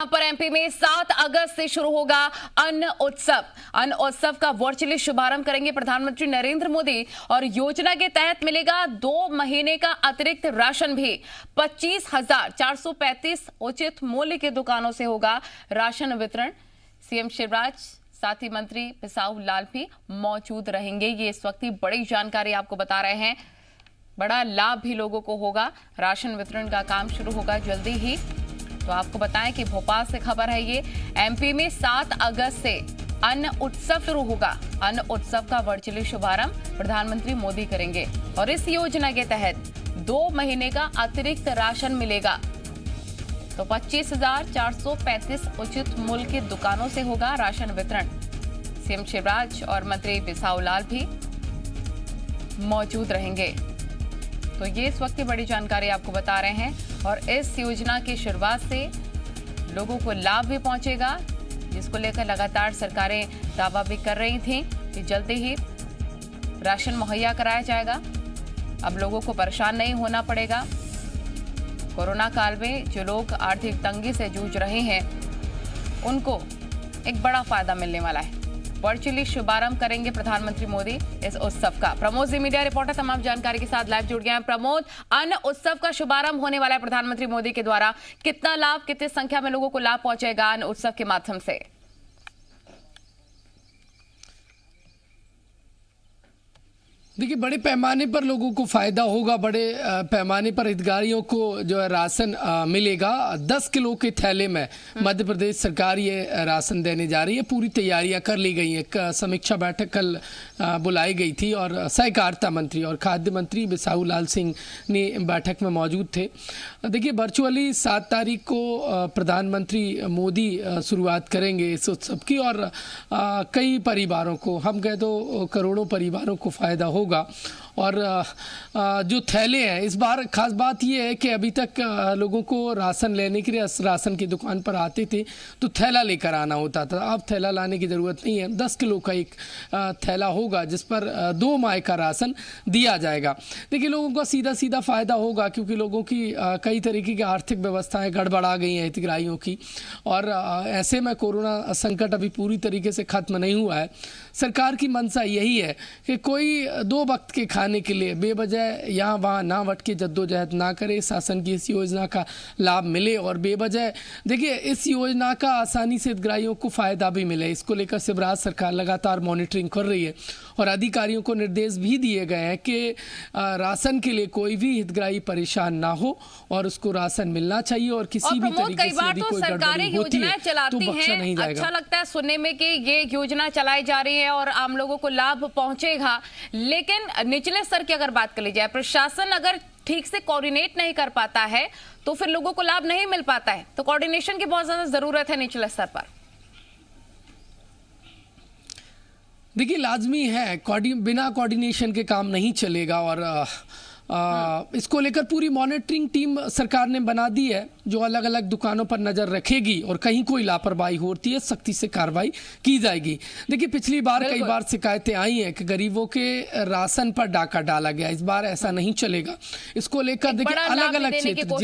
पर एमपी में 7 अगस्त से शुरू होगा अन्न उत्सव। अन्न उत्सव का वर्चुअली शुभारंभ करेंगे प्रधानमंत्री नरेंद्र मोदी और योजना के तहत मिलेगा 2 महीने का अतिरिक्त राशन भी। 25,435 उचित मूल्य की दुकानों से होगा राशन वितरण। सीएम शिवराज साथ ही मंत्री बिसाहू लाल भी मौजूद रहेंगे। ये इस वक्त की बड़ी जानकारी आपको बता रहे हैं। बड़ा लाभ भी लोगों को होगा। राशन वितरण का काम शुरू होगा जल्दी ही। तो आपको बताएं कि भोपाल से खबर है ये, एमपी में 7 अगस्त से अन्न उत्सव शुरू होगा। अन्न उत्सव का वर्चुअली शुभारंभ प्रधानमंत्री मोदी करेंगे और इस योजना के तहत 2 महीने का अतिरिक्त राशन मिलेगा। तो 25,435 उचित मूल्य की दुकानों से होगा राशन वितरण। सीएम शिवराज और मंत्री बिसाहू लाल भी मौजूद रहेंगे। तो ये इस वक्त की बड़ी जानकारी आपको बता रहे हैं और इस योजना की शुरुआत से लोगों को लाभ भी पहुंचेगा, जिसको लेकर लगातार सरकारें दावा भी कर रही थीं कि जल्दी ही राशन मुहैया कराया जाएगा। अब लोगों को परेशान नहीं होना पड़ेगा। कोरोना काल में जो लोग आर्थिक तंगी से जूझ रहे हैं उनको एक बड़ा फायदा मिलने वाला है। वर्चुअली शुभारंभ करेंगे प्रधानमंत्री मोदी इस उत्सव का। प्रमोद जी मीडिया रिपोर्टर तमाम जानकारी के साथ लाइव जुड़ गए हैं। प्रमोद, अन्न उत्सव का शुभारंभ होने वाला है प्रधानमंत्री मोदी के द्वारा। कितना लाभ, कितनी संख्या में लोगों को लाभ पहुंचेगा अन्न उत्सव के माध्यम से? देखिए, बड़े पैमाने पर लोगों को फायदा होगा। बड़े पैमाने पर हितग्राहियों को जो है राशन मिलेगा। 10 किलो के थैले में मध्य प्रदेश सरकार ये राशन देने जा रही है। पूरी तैयारियां कर ली गई हैं। समीक्षा बैठक कल बुलाई गई थी और सहकारिता मंत्री और खाद्य मंत्री बिसाहू लाल सिंह ने बैठक में मौजूद थे। देखिए, वर्चुअली 7 तारीख को प्रधानमंत्री मोदी शुरुआत करेंगे इस उत्सव की और कई परिवारों को, हम कह दो करोड़ों परिवारों को फायदा होगा। और जो थैले हैं, इस बार खास बात यह है कि अभी तक लोगों को राशन लेने के लिए राशन की दुकान पर आते थे तो थैला लेकर आना होता था। अब थैला लाने की ज़रूरत नहीं है। 10 किलो का एक थैला होगा जिस पर 2 माह का राशन दिया जाएगा। देखिए, लोगों का सीधा सीधा फ़ायदा होगा क्योंकि लोगों की कई तरीके की आर्थिक व्यवस्थाएं गड़बड़ा गई हैं हितग्राहियों की। और ऐसे में कोरोना संकट अभी पूरी तरीके से ख़त्म नहीं हुआ है। सरकार की मंशा यही है कि कोई 2 वक्त के खाने के लिए बेवजह यहाँ वहाँ ना भटके के जद्दोजहद ना करे। शासन की इस योजना का लाभ मिले और बेवजह देखिए इस योजना का आसानी से हितग्राहियों को फ़ायदा भी मिले। इसको लेकर शिवराज सरकार लगातार मॉनिटरिंग कर रही है और अधिकारियों को निर्देश भी दिए गए हैं कि राशन के लिए कोई भी हितग्राही परेशान ना हो और उसको राशन मिलना चाहिए और किसी भी तरीके से यदि कोई गड़बड़ी होती है तो बख्शा नहीं जाएगा। अच्छा लगता है सुनने में कि ये योजना चलाई जा रही है और आम लोगों को लाभ पहुंचेगा, लेकिन निचले स्तर की अगर बात कर ली जाए, प्रशासन अगर ठीक से कोऑर्डिनेट नहीं कर पाता है तो फिर लोगों को लाभ नहीं मिल पाता है। तो कोऑर्डिनेशन की बहुत ज्यादा जरूरत है निचले स्तर पर। देखिए, लाजमी है, बिना कोऑर्डिनेशन के काम नहीं चलेगा और इसको लेकर पूरी मॉनिटरिंग टीम सरकार ने बना दी है जो अलग अलग दुकानों पर नजर रखेगी और कहीं कोई लापरवाही होती है सख्ती से कार्रवाई की जाएगी। देखिए, पिछली बार कई बार शिकायतें आई हैं कि गरीबों के राशन पर डाका डाला गया। इस बार ऐसा नहीं चलेगा। इसको लेकर देखिए अलग अलग क्षेत्र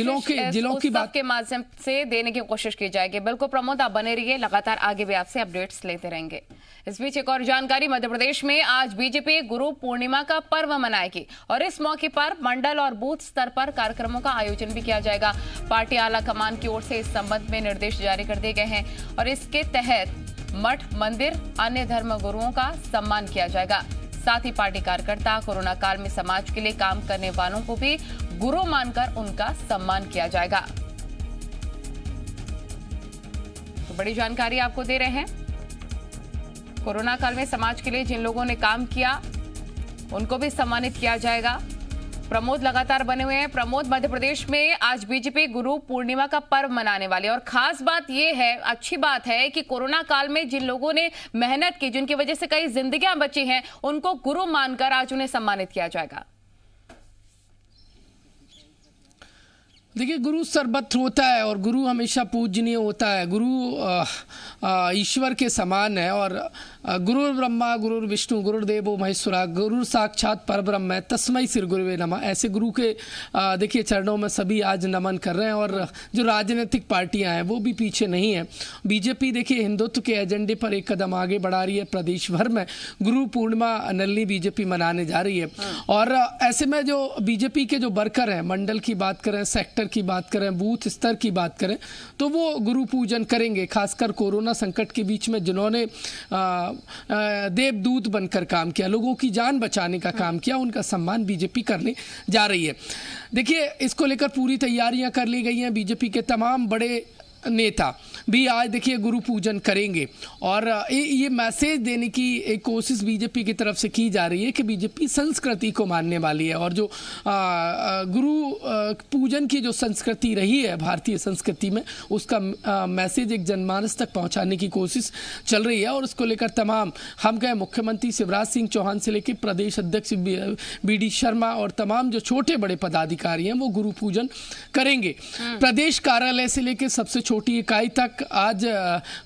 जिलों की बात के माध्यम से देने की कोशिश की जाएगी। बिल्कुल प्रमोद, आप बने रहिए, लगातार आगे भी आपसे अपडेट्स लेते रहेंगे। इस बीच एक और जानकारी, मध्य प्रदेश में आज बीजेपी गुरु पूर्णिमा का पर्व मनाएगी और इस मौके पर मंडल और बूथ स्तर पर कार्यक्रमों का आयोजन भी किया जाएगा। पार्टी आला कमान की ओर से इस संबंध में निर्देश जारी कर दिए गए हैं और इसके तहत मठ, मंदिर, अन्य धर्म गुरुओं का सम्मान किया जाएगा। साथ ही पार्टी कार्यकर्ता कोरोना काल में समाज के लिए काम करने वालों को भी गुरु मानकर उनका सम्मान किया जाएगा। तो बड़ी जानकारी आपको दे रहे हैं। कोरोना काल में समाज के लिए जिन लोगों ने काम किया उनको भी सम्मानित किया जाएगा। प्रमोद लगातार बने हुए हैं। प्रमोद, मध्य प्रदेश में आज बीजेपी गुरु पूर्णिमा का पर्व मनाने वाली है और खास बात यह है, अच्छी बात है कि कोरोना काल में जिन लोगों ने मेहनत की, जिनकी वजह से कई जिंदगियां बची हैं, उनको गुरु मानकर आज उन्हें सम्मानित किया जाएगा। देखिए, गुरु सर्वत्र होता है और गुरु हमेशा पूजनीय होता है। गुरु ईश्वर के समान है और गुरुर ब्रह्मा गुरुर विष्णु गुरुर्देवो महेश्वरा, गुरु साक्षात परब्रह्म है, तस्मै श्री गुरुवे नमः। ऐसे गुरु के देखिए चरणों में सभी आज नमन कर रहे हैं और जो राजनीतिक पार्टियां हैं वो भी पीछे नहीं है। बीजेपी देखिए हिंदुत्व के एजेंडे पर एक कदम आगे बढ़ा रही है। प्रदेश भर में गुरु पूर्णिमा नल्ली बीजेपी मनाने जा रही है और ऐसे में जो बीजेपी के जो वर्कर हैं, मंडल की बात करें, सेक्टर की बात करें, बूथ स्तर की बात करें, तो वो गुरु पूजन करेंगे। खासकर कोरोना संकट के बीच में जिन्होंने देवदूत बनकर काम किया, लोगों की जान बचाने का काम किया, उनका सम्मान बीजेपी करने जा रही है। देखिए, इसको लेकर पूरी तैयारियां कर ली गई हैं। बीजेपी के तमाम बड़े नेता भी आज देखिए गुरु पूजन करेंगे और ये मैसेज देने की एक कोशिश बीजेपी की तरफ से की जा रही है कि बीजेपी संस्कृति को मानने वाली है और जो गुरु पूजन की जो संस्कृति रही है भारतीय संस्कृति में, उसका मैसेज एक जनमानस तक पहुंचाने की कोशिश चल रही है। और उसको लेकर तमाम हम कहें मुख्यमंत्री शिवराज सिंह चौहान से लेकर प्रदेश अध्यक्ष BD शर्मा और तमाम जो छोटे बड़े पदाधिकारी हैं वो गुरु पूजन करेंगे। प्रदेश कार्यालय से लेकर सबसे छोटी इकाई तक आज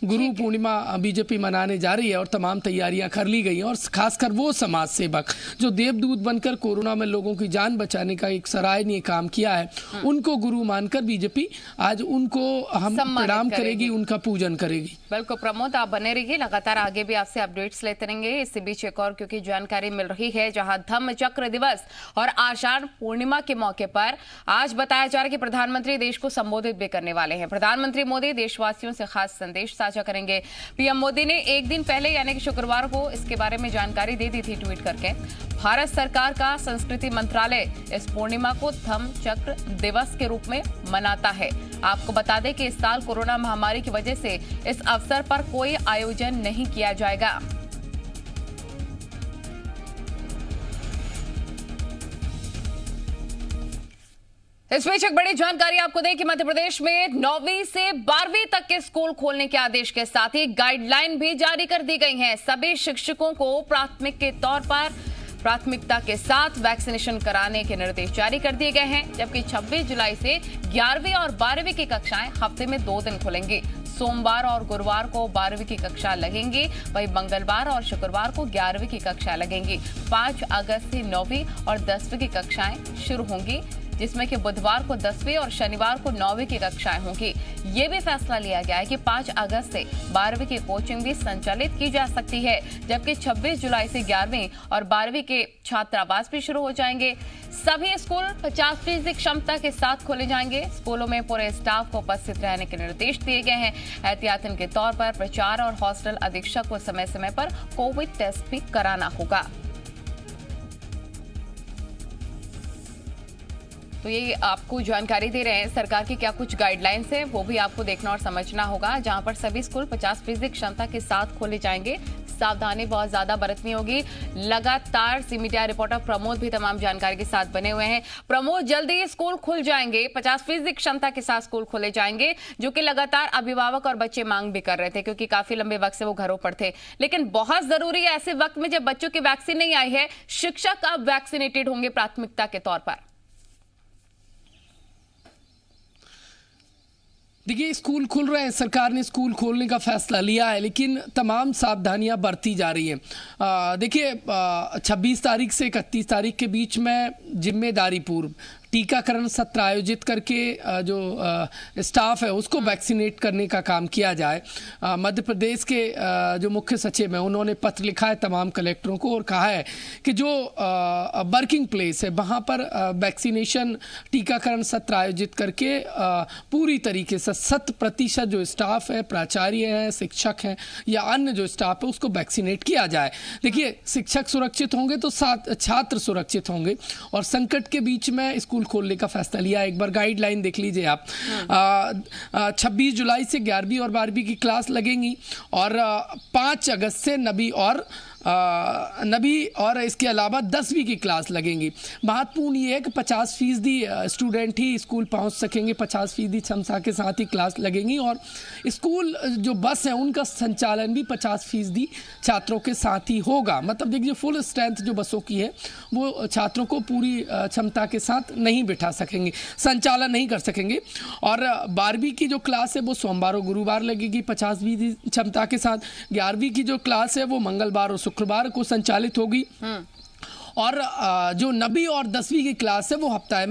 गुरु पूर्णिमा बीजेपी मनाने जा रही है और तमाम तैयारियां कर ली गई हैं। और खासकर वो समाज सेवक जो देवदूत बनकर कोरोना में लोगों की जान बचाने का एक सराहनीय काम किया है, उनको गुरु मानकर बीजेपी आज उनको हम प्रणाम करेगी, उनका पूजन करेगी। बिल्कुल प्रमोद, आप बने रहिए, लगातार आगे भी आपसे अपडेट्स लेते रहेंगे। इसी बीच एक और क्योंकि जानकारी मिल रही है, जहां धम्म चक्र दिवस और आषाढ़ पूर्णिमा के मौके पर आज बताया जा रहा है कि प्रधानमंत्री देश को संबोधित भी करने वाले हैं। प्रधानमंत्री मोदी देशवासियों से खास संदेश साझा करेंगे। पीएम मोदी ने एक दिन पहले यानी कि शुक्रवार को इसके बारे में जानकारी दे दी थी ट्वीट करके। भारत सरकार का संस्कृति मंत्रालय इस पूर्णिमा को धम्म चक्र दिवस के रूप में मनाता है। आपको बता दें कि इस साल कोरोना महामारी की वजह से इस अवसर पर कोई आयोजन नहीं किया जाएगा। इस बीच एक बड़ी जानकारी आपको दें कि मध्य प्रदेश में 9वीं से 12वीं तक के स्कूल खोलने के आदेश के साथ ही गाइडलाइन भी जारी कर दी गई हैं। सभी शिक्षकों को प्राथमिकता के साथ वैक्सीनेशन कराने के निर्देश जारी कर दिए गए हैं, जबकि 26 जुलाई से 11वीं और 12वीं की कक्षाएं हफ्ते में 2 दिन खुलेंगी। सोमवार और गुरुवार को 12वीं की कक्षा लगेंगी, वहीं मंगलवार और शुक्रवार को 11वीं की कक्षा लगेंगी। 5 अगस्त से 9वीं और 10वीं की कक्षाएं शुरू होंगी, जिसमें कि बुधवार को 10वीं और शनिवार को 9वीं की कक्षाएं होंगी। ये भी फैसला लिया गया है कि 5 अगस्त से 12वीं की कोचिंग भी संचालित की जा सकती है, जबकि 26 जुलाई से 11वीं और 12वीं के छात्रावास भी शुरू हो जाएंगे। सभी स्कूल 50% क्षमता के साथ खोले जाएंगे। स्कूलों में पूरे स्टाफ को उपस्थित रहने के निर्देश दिए गए हैं। एहतियातन के तौर पर प्रचार और हॉस्टल अधीक्षक को समय समय पर कोविड टेस्ट भी कराना होगा। तो ये आपको जानकारी दे रहे हैं सरकार की क्या कुछ गाइडलाइंस है, वो भी आपको देखना और समझना होगा। जहां पर सभी स्कूल 50% क्षमता के साथ खोले जाएंगे। सावधानी बहुत ज्यादा बरतनी होगी। लगातार सी मीडिया रिपोर्टर प्रमोद भी तमाम जानकारी के साथ बने हुए हैं। प्रमोद, जल्दी स्कूल खुल जाएंगे, 50% क्षमता के साथ स्कूल खोले जाएंगे, जो कि लगातार अभिभावक और बच्चे मांग भी कर रहे थे, क्योंकि काफी लंबे वक्त से वो घरों पर थे। लेकिन बहुत जरूरी है ऐसे वक्त में जब बच्चों की वैक्सीन नहीं आई है, शिक्षक अब वैक्सीनेटेड होंगे प्राथमिकता के तौर पर। देखिए, स्कूल खुल रहे हैं, सरकार ने स्कूल खोलने का फैसला लिया है, लेकिन तमाम सावधानियां बरती जा रही हैं। देखिए, 26 तारीख से 31 तारीख के बीच में जिम्मेदारी पूर्व टीकाकरण सत्र आयोजित करके जो स्टाफ है उसको वैक्सीनेट करने का काम किया जाए। मध्य प्रदेश के जो मुख्य सचिव हैं उन्होंने पत्र लिखा है तमाम कलेक्टरों को और कहा है कि जो वर्किंग प्लेस है वहाँ पर वैक्सीनेशन टीकाकरण सत्र आयोजित करके पूरी तरीके से 100% जो स्टाफ है, प्राचार्य हैं, शिक्षक हैं या अन्य जो स्टाफ है उसको वैक्सीनेट किया जाए। देखिए, शिक्षक सुरक्षित होंगे तो छात्र सुरक्षित होंगे और संकट के बीच में स्कूल खोलने का फैसला लिया। एक बार गाइडलाइन देख लीजिए आप। 26 जुलाई से 11वीं और 12वीं की क्लास लगेंगी और 5 अगस्त से 9वीं और नबी और इसके अलावा 10वीं की क्लास लगेंगी। महत्वपूर्ण ये है कि 50% स्टूडेंट ही स्कूल पहुंच सकेंगे, 50% क्षमता के साथ ही क्लास लगेंगी और स्कूल जो बस है उनका संचालन भी 50% छात्रों के साथ ही होगा। मतलब देखिए फुल स्ट्रेंथ जो बसों की है वो छात्रों को पूरी क्षमता के साथ नहीं बिठा सकेंगे, संचालन नहीं कर सकेंगे। और 12वीं की जो क्लास है वो सोमवार और गुरुवार लगेगी 50% क्षमता के साथ। 11वीं की जो क्लास है वो मंगलवार और शुक्रवार को संचालित होगी। और जो 9वीं और 10वीं की क्लास है वो हफ्ते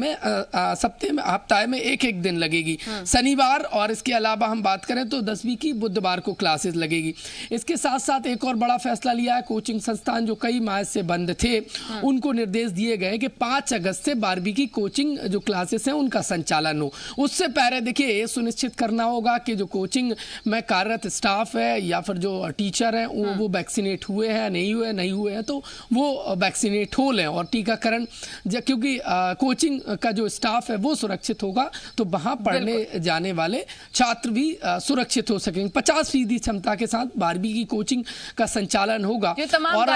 में एक दिन लगेगी, शनिवार। और इसके अलावा हम बात करें तो 10वीं की बुधवार को क्लासेस लगेगी। इसके साथ साथ एक और बड़ा फैसला लिया है, कोचिंग संस्थान जो कई माह से बंद थे उनको निर्देश दिए गए कि 5 अगस्त से 12वीं की कोचिंग जो क्लासेस हैं उनका संचालन हो। उससे पहले देखिए ये सुनिश्चित करना होगा कि जो कोचिंग में कार्यरत स्टाफ है या फिर जो टीचर हैं वो वैक्सीनेट हुए हैं, नहीं हुए हैं तो वो वैक्सीनेट हो लें और टीकाकरण, क्योंकि कोचिंग का जो स्टाफ है वो सुरक्षित होगा तो वहां पढ़ने जाने वाले छात्र भी सुरक्षित हो सकेंगे। 50% क्षमता के साथ 12वीं की कोचिंग का संचालन होगा। और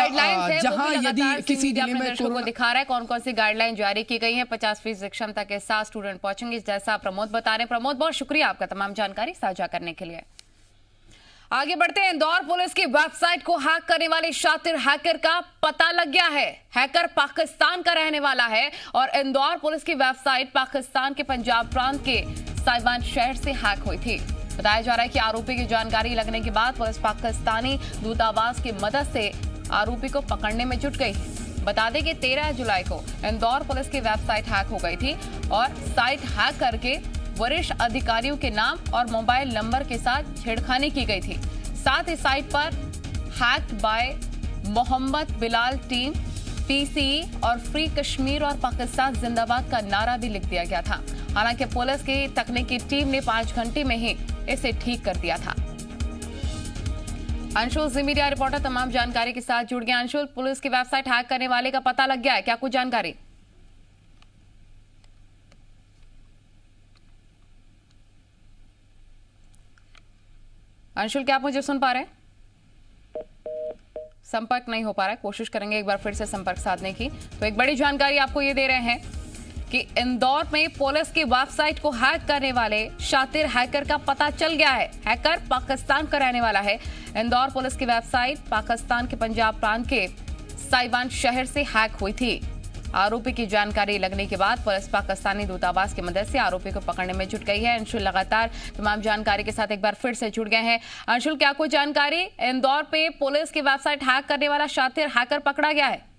जहां यदि किसी जिले में को दिखा रहा है कौन कौन सी गाइडलाइन जारी की गई है, 50% क्षमता के साथ स्टूडेंट पहुंचेंगे, जैसा प्रमोद बता रहे हैं। प्रमोद, बहुत शुक्रिया आपका तमाम जानकारी साझा करने के लिए। आगे बढ़ते हैं। इंदौर पुलिस की वेबसाइट को हैक करने वाले शातिर हैकर का पता लग गया है। हैकर पाकिस्तान का रहने वाला है और इंदौर पुलिस की वेबसाइट पाकिस्तान के पंजाब प्रांत के साइवान शहर से हैक हुई थी। बताया जा रहा है कि आरोपी की जानकारी लगने के बाद पुलिस पाकिस्तानी दूतावास की मदद से आरोपी को पकड़ने में जुट गई थी। बता दें कि 13 जुलाई को इंदौर पुलिस की वेबसाइट हैक हो गई थी और साइट हैक करके वरिष्ठ अधिकारियों के नाम और मोबाइल नंबर के साथ छेड़खानी की गई थी। साथ ही साइट पर hacked by Mohammad Bilal team, पीसीई और फ्री कश्मीर और पाकिस्तान जिंदाबाद का नारा भी लिख दिया गया था। हालांकि पुलिस की तकनीकी टीम ने 5 घंटे में ही इसे ठीक कर दिया था। अंशुल जी मीडिया रिपोर्टर तमाम जानकारी के साथ जुड़ गया। अंशुल, पुलिस की वेबसाइट हैक करने वाले का पता लग गया है, क्या कुछ जानकारी? अंशुल, क्या आप मुझे सुन पा रहे हैं? संपर्क नहीं हो पा रहा है, कोशिश करेंगे एक बार फिर से संपर्क साधने की। तो एक बड़ी जानकारी आपको ये दे रहे हैं कि इंदौर में पुलिस की वेबसाइट को हैक करने वाले शातिर हैकर का पता चल गया है। हैकर पाकिस्तान का रहने वाला है। इंदौर पुलिस की वेबसाइट पाकिस्तान के पंजाब प्रांत के साइवान शहर से हैक हुई थी। आरोपी की जानकारी लगने के बाद पुलिस पाकिस्तानी दूतावास की मदद से आरोपी को पकड़ने में जुट गई है। अंशुल लगातार तमाम जानकारी के साथ एक बार फिर से जुड़ गए हैं। अंशुल, क्या कोई जानकारी, इंदौर पे पुलिस की वेबसाइट हैक करने वाला शातिर हैकर पकड़ा गया है?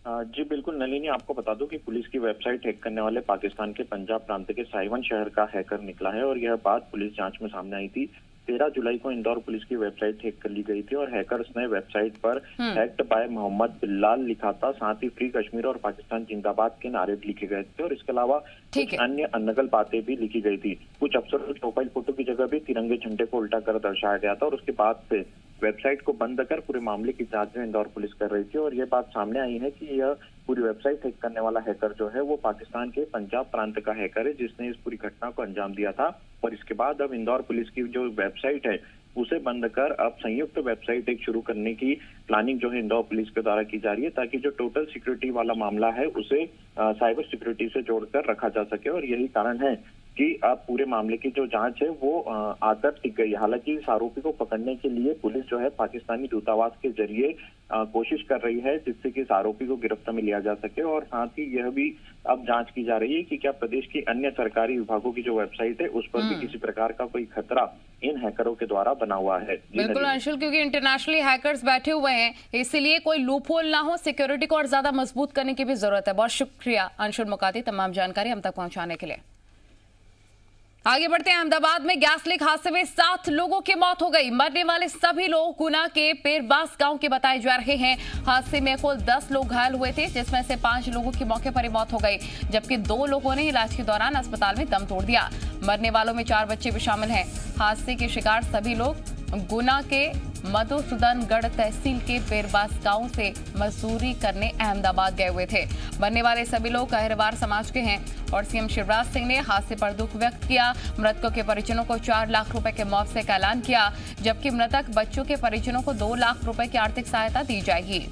जी बिल्कुल नलिनी, आपको बता दूं कि पुलिस की वेबसाइट हैक करने वाले पाकिस्तान के पंजाब प्रांत के साइवान शहर का हैकर निकला है और यह बात पुलिस जांच में सामने आई थी। 13 जुलाई को इंदौर पुलिस की वेबसाइट हैक कर ली गई थी और हैकर्स ने वेबसाइट पर हैक्ड बाय मोहम्मद बिलाल लिखा था। साथ ही फ्री कश्मीर और पाकिस्तान जिंदाबाद के नारे लिखे गए थे और इसके अलावा कुछ अन्य अनगल बातें भी लिखी गई थी। कुछ अफसरों की प्रोफाइल फोटो की जगह भी तिरंगे झंडे को उल्टा कर दर्शाया गया था और उसके बाद से वेबसाइट को बंद कर पूरे मामले की जांच में इंदौर पुलिस कर रही थी और यह बात सामने आई है कि यह पूरी वेबसाइट हैक करने वाला हैकर जो है वो पाकिस्तान के पंजाब प्रांत का हैकर है जिसने इस पूरी घटना को अंजाम दिया था। और इसके बाद अब इंदौर पुलिस की जो वेबसाइट है उसे बंद कर अब संयुक्त वेबसाइट एक शुरू करने की प्लानिंग जो है इंदौर पुलिस के द्वारा की जा रही है ताकि जो टोटल सिक्योरिटी वाला मामला है उसे साइबर सिक्योरिटी से जोड़कर रखा जा सके। और यही कारण है कि अब पूरे मामले की जो जांच है वो आकर टिक गई। हालांकि इस आरोपी को पकड़ने के लिए पुलिस जो है पाकिस्तानी दूतावास के जरिए कोशिश कर रही है जिससे कि इस आरोपी को गिरफ्तार में लिया जा सके। और साथ ही यह भी अब जांच की जा रही है कि क्या प्रदेश की अन्य सरकारी विभागों की जो वेबसाइट है उस पर भी किसी प्रकार का कोई खतरा इन हैकरों के द्वारा बना हुआ है। बिल्कुल अंशुल, क्योंकि इंटरनेशनली हैकर्स बैठे हुए हैं इसीलिए कोई लूपहोल ना हो, सिक्योरिटी को और ज्यादा मजबूत करने की भी जरूरत है। बहुत शुक्रिया अंशुल मुकाती, तमाम जानकारी हम तक पहुंचाने के लिए। आगे बढ़ते हैं। अहमदाबाद में गैस लीक हादसे में 7 लोगों की मौत हो गई। मरने वाले सभी लोग गुना के पेरबास गांव के बताए जा रहे हैं। हादसे में कुल 10 लोग घायल हुए थे जिसमें से 5 लोगों की मौके पर ही मौत हो गई जबकि 2 लोगों ने इलाज के दौरान अस्पताल में दम तोड़ दिया। मरने वालों में 4 बच्चे भी शामिल हैं। हादसे के शिकार सभी लोग गुना के मधुसूदनगढ़ तहसील के पेरबास गांव से मजदूरी करने अहमदाबाद गए हुए थे। बनने वाले सभी लोग अहिरवार समाज के हैं और सीएम शिवराज सिंह ने हादसे पर दुख व्यक्त किया। मृतकों के परिजनों को 4 लाख रुपए के मुआवजे का ऐलान किया, जबकि मृतक बच्चों के परिजनों को 2 लाख रुपए की आर्थिक सहायता दी जाएगी।